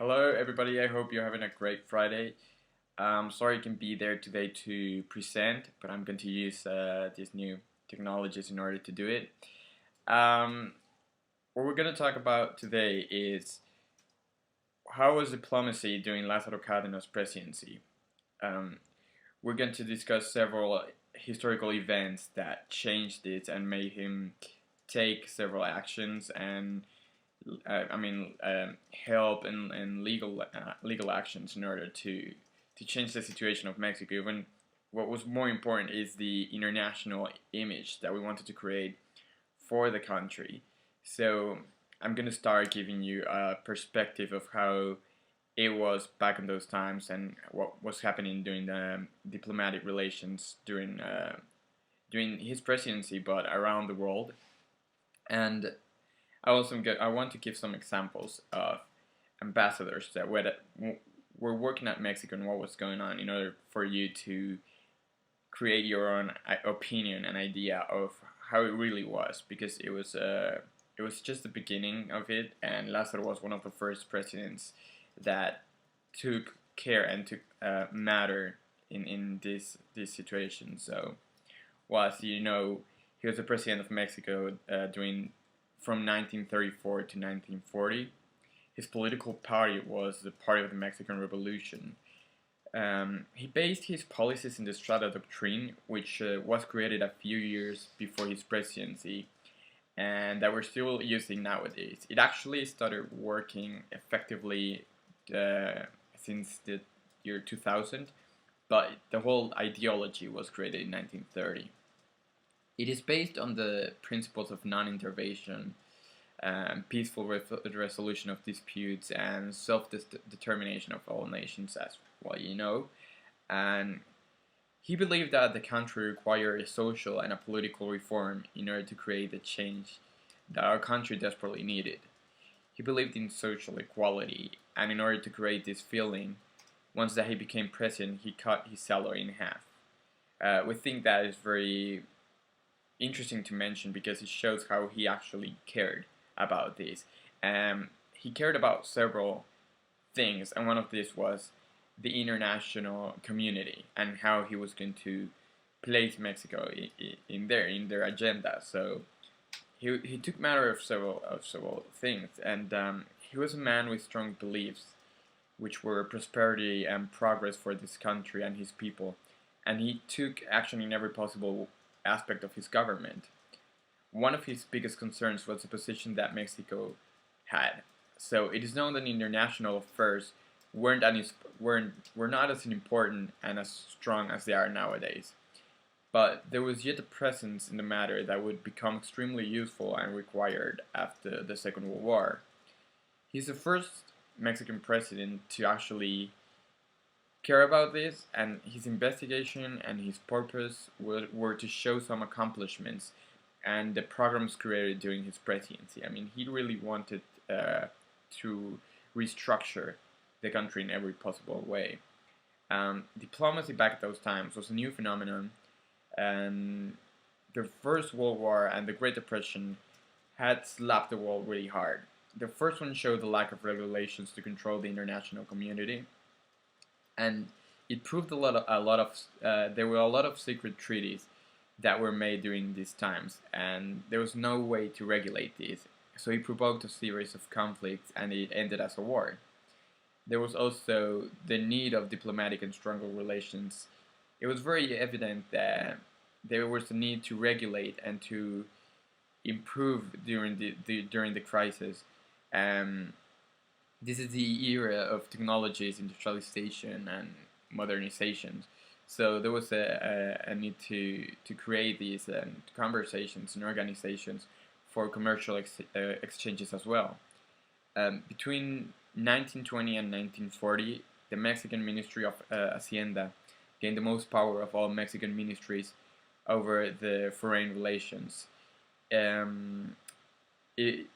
Hello, everybody. I hope you're having a great Friday. Sorry I can be there today to present, but I'm going to use these new technologies in order to do it. Um, what we're going to talk about today is how was diplomacy during Lázaro Cárdenas' presidency. Um, we're going to discuss several historical events that changed it and made him take several actions and help and legal actions in order to change the situation of Mexico. Even what was more important is the international image that we wanted to create for the country. So I'm gonna start giving you a perspective of how it was back in those times and what was happening during the diplomatic relations during his presidency, but around the world. And I want to give some examples of ambassadors that were working at Mexico and what was going on in order for you to create your own opinion and idea of how it really was, because it was just the beginning of it, and Lázaro was one of the first presidents that took care and took matter in this situation. So, well, as you know, he was the president of Mexico during from 1934 to 1940. His political party was the Party of the Mexican Revolution. He based his policies in the Strata Doctrine, which was created a few years before his presidency, and that we're still using nowadays. It actually started working effectively since the year 2000, but the whole ideology was created in 1930. It is based on the principles of non-intervention, peaceful resolution of disputes, and self-determination of all nations, as well you know. And he believed that the country required a social and a political reform in order to create the change that our country desperately needed. He believed in social equality, and in order to create this feeling, once that he became president, he cut his salary in half. We think that is very interesting to mention because it shows how he actually cared about this. He cared about several things, and one of these was the international community and how he was going to place Mexico in their agenda. So he took matter of several things, and he was a man with strong beliefs, which were prosperity and progress for this country and his people, and he took action in every possible aspect of his government. One of his biggest concerns was the position that Mexico had. So it is known that international affairs were not as important and as strong as they are nowadays. But there was yet a presence in the matter that would become extremely useful and required after the Second World War. He's the first Mexican president to actually care about this, and his investigation and his purpose were to show some accomplishments and the programs created during his presidency. I mean, he really wanted to restructure the country in every possible way. Diplomacy back at those times was a new phenomenon, and the First World War and the Great Depression had slapped the world really hard. The first one showed the lack of regulations to control the international community, and it proved there were a lot of secret treaties that were made during these times, and there was no way to regulate these. So it provoked a series of conflicts, and it ended as a war. There was also the need of diplomatic and stronger relations. It was very evident that there was a need to regulate and to improve during the crisis. Um, this is the era of technologies, industrialization, and modernization. So there was a need to create these conversations and organizations for commercial exchanges as well. Between 1920 and 1940, the Mexican Ministry of Hacienda gained the most power of all Mexican ministries over the foreign relations. Um, it,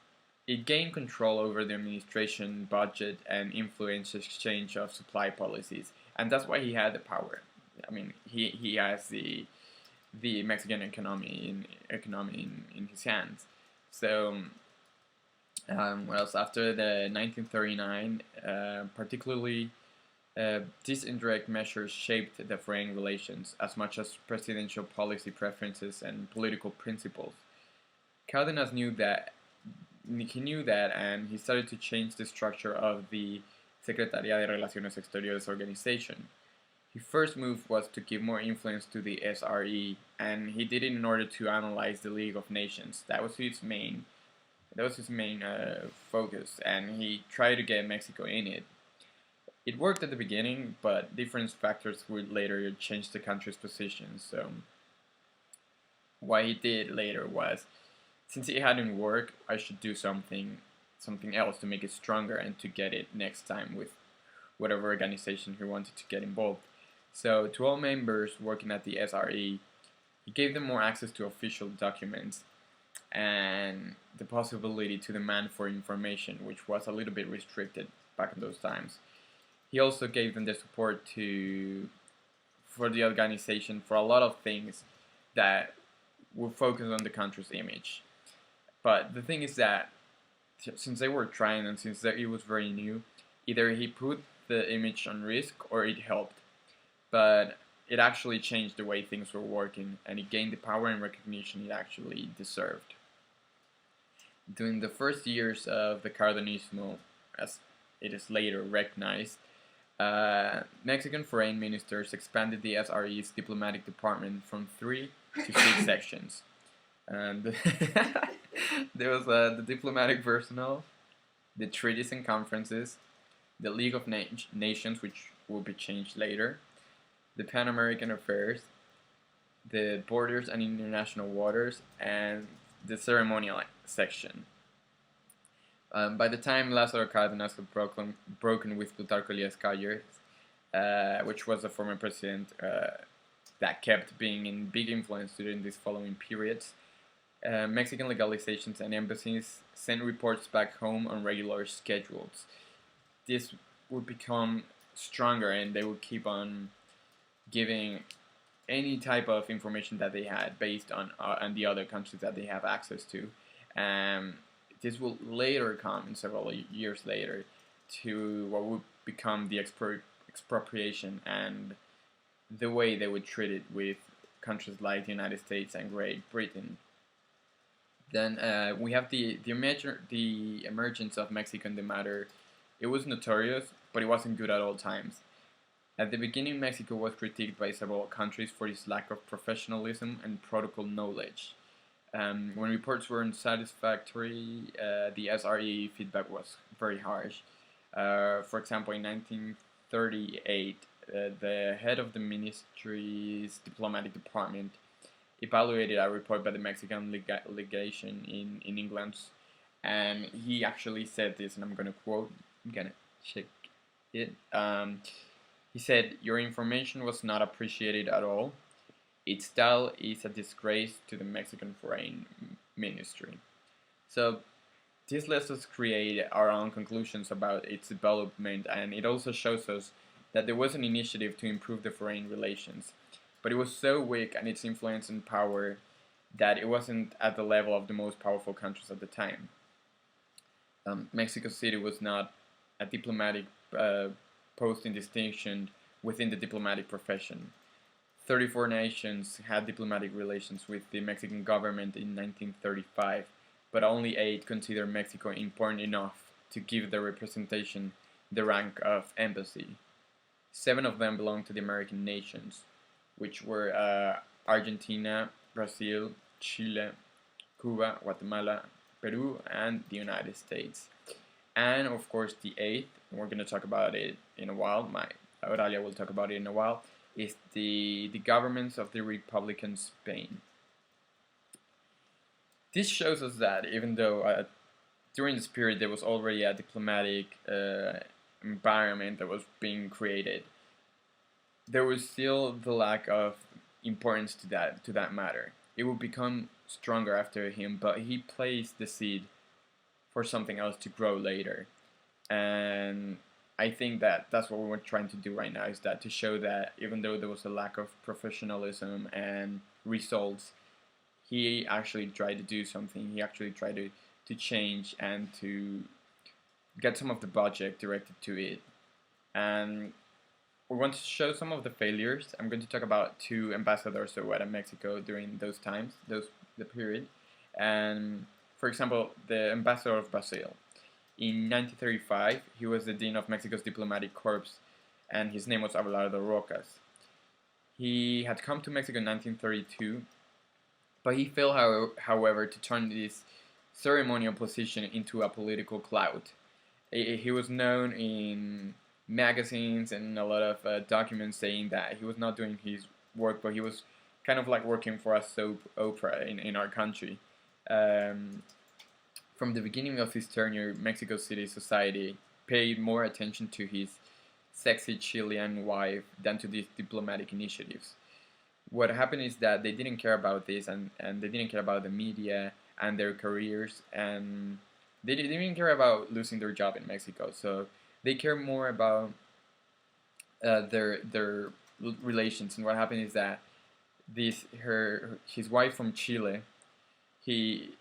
it gained control over the administration, budget, and influenced exchange of supply policies, and that's why he had the power. I mean, he has the Mexican economy in his hands. So What else? After the 1939, particularly, these indirect measures shaped the foreign relations as much as presidential policy preferences and political principles. Cardenas knew that, and he started to change the structure of the Secretaría de Relaciones Exteriores organization. His first move was to give more influence to the SRE, and he did it in order to analyze the League of Nations. That was his main focus, and he tried to get Mexico in it. It worked at the beginning, but different factors would later change the country's position. So what he did later was, since it hadn't worked, I should do something else to make it stronger and to get it next time with whatever organization he wanted to get involved. So to all members working at the SRE, he gave them more access to official documents and the possibility to demand for information, which was a little bit restricted back in those times. He also gave them the support for the organization for a lot of things that would focus on the country's image. But the thing is that since they were trying and since it was very new, either he put the image on risk or it helped. But it actually changed the way things were working, and it gained the power and recognition it actually deserved. During the first years of the Cardenismo, as it is later recognized, Mexican foreign ministers expanded the SRE's diplomatic department from 3 to 6 sections. And there was the diplomatic personnel, the treaties and conferences, the League of Nations, which will be changed later, the Pan American Affairs, the Borders and International Waters, and the ceremonial section. By the time Lázaro Cárdenas had broken with Plutarco Elías Calles, which was the former president that kept being in big influence during these following periods, Mexican legalizations and embassies sent reports back home on regular schedules. This would become stronger, and they would keep on giving any type of information that they had based on the other countries that they have access to. This will later come, in several years later, to what would become the expropriation and the way they would treat it with countries like the United States and Great Britain. Then we have the emergence of Mexico in the matter. It was notorious, but it wasn't good at all times. At the beginning, Mexico was critiqued by several countries for its lack of professionalism and protocol knowledge. When reports were unsatisfactory, the SRE feedback was very harsh. For example, in 1938, the head of the ministry's diplomatic department evaluated a report by the Mexican legation in England, and he actually said this, and I'm going to quote, I'm going to check it. He said, "Your information was not appreciated at all. Its style is a disgrace to the Mexican Foreign Ministry." So this lets us create our own conclusions about its development, and it also shows us that there was an initiative to improve the foreign relations, but it was so weak and its influence and power that it wasn't at the level of the most powerful countries at the time. Mexico City was not a diplomatic post in distinction within the diplomatic profession. 34 nations had diplomatic relations with the Mexican government in 1935, but only 8 considered Mexico important enough to give their representation the rank of embassy. 7 of them belonged to the American nations, which were Argentina, Brazil, Chile, Cuba, Guatemala, Peru, and the United States. And of course the 8th, and we're going to talk about it in a while, Auralia will talk about it in a while, is the governments of the Republic of Spain. This shows us that even though during this period there was already a diplomatic environment that was being created, there was still the lack of importance to that matter. It would become stronger after him, but he placed the seed for something else to grow later. And I think that that's what we're trying to do right now, is that to show that even though there was a lack of professionalism and results, he actually tried to do something. He actually tried to change and to get some of the budget directed to it. And we want to show some of the failures. I'm going to talk about two ambassadors who were in Mexico during those times, the period. And for example, the ambassador of Brazil. In 1935, he was the dean of Mexico's diplomatic corps, and his name was Abelardo Rocas. He had come to Mexico in 1932, but he failed, however, to turn this ceremonial position into a political clout. He was known in magazines and a lot of documents saying that he was not doing his work, but he was kind of like working for a soap opera in our country. Um, from the beginning of his tenure, Mexico City society paid more attention to his sexy Chilean wife than to these diplomatic initiatives. What happened is that they didn't care about this, and they didn't care about the media and their careers, and they didn't even care about losing their job in Mexico. So they care more about their relations. And what happened is that his wife from Chile, he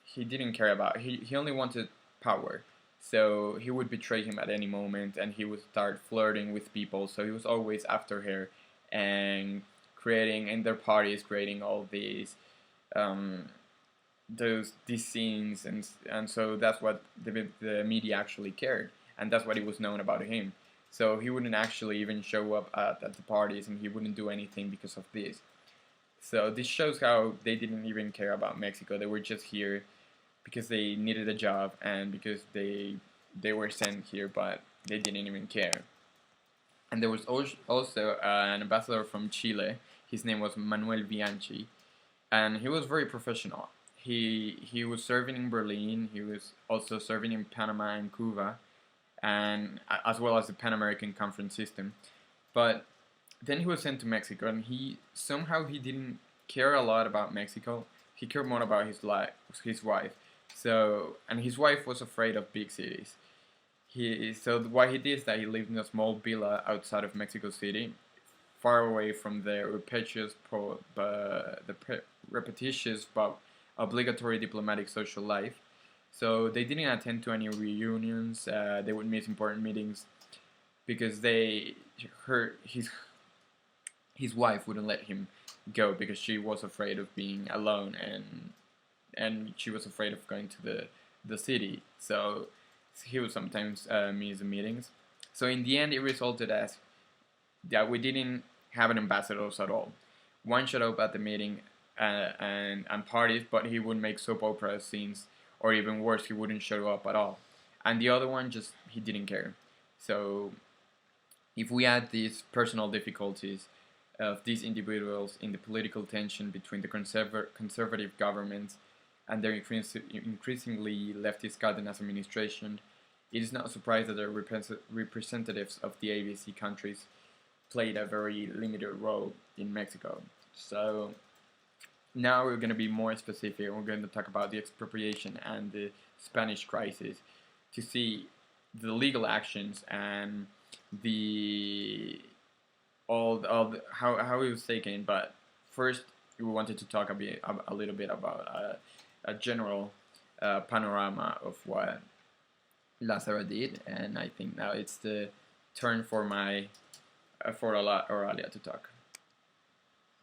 he didn't care about. He only wanted power. So he would betray him at any moment, and he would start flirting with people. So he was always after her, and creating in their parties, creating all um, these scenes, and so that's what the media actually cared, and that's what it was known about him. So he wouldn't actually even show up at the parties, and he wouldn't do anything because of this. So this shows how they didn't even care about Mexico. They were just here because they needed a job and because they were sent here, but they didn't even care. And there was also an ambassador from Chile. His name was Manuel Bianchi, and he was very professional. He was serving in Berlin. He was also serving in Panama and Cuba, and as well as the Pan American Conference system. But then he was sent to Mexico, and he didn't care a lot about Mexico. He cared more about his wife. So, and his wife was afraid of big cities. So what he did is that he lived in a small villa outside of Mexico City, far away from the repetitious but obligatory diplomatic social life. So they didn't attend to any reunions. They would miss important meetings because his wife wouldn't let him go because she was afraid of being alone, and she was afraid of going to the city. So he would sometimes miss the meetings. So in the end, it resulted as that we didn't have an ambassadors at all. One showed up at the meeting and parties, but he would make soap opera scenes, or even worse, he wouldn't show up at all. And the other one he didn't care. So if we add these personal difficulties of these individuals in the political tension between the conservative governments and their increasingly leftist Godinez administration, it is not a surprise that the representatives of the ABC countries played a very limited role in Mexico. So now we're going to be more specific. We're going to talk about the expropriation and the Spanish crisis to see the legal actions and how it was taken. But first, we wanted to talk a little bit about a general panorama of what Lazaro did, and I think now it's the turn for Oralia to talk.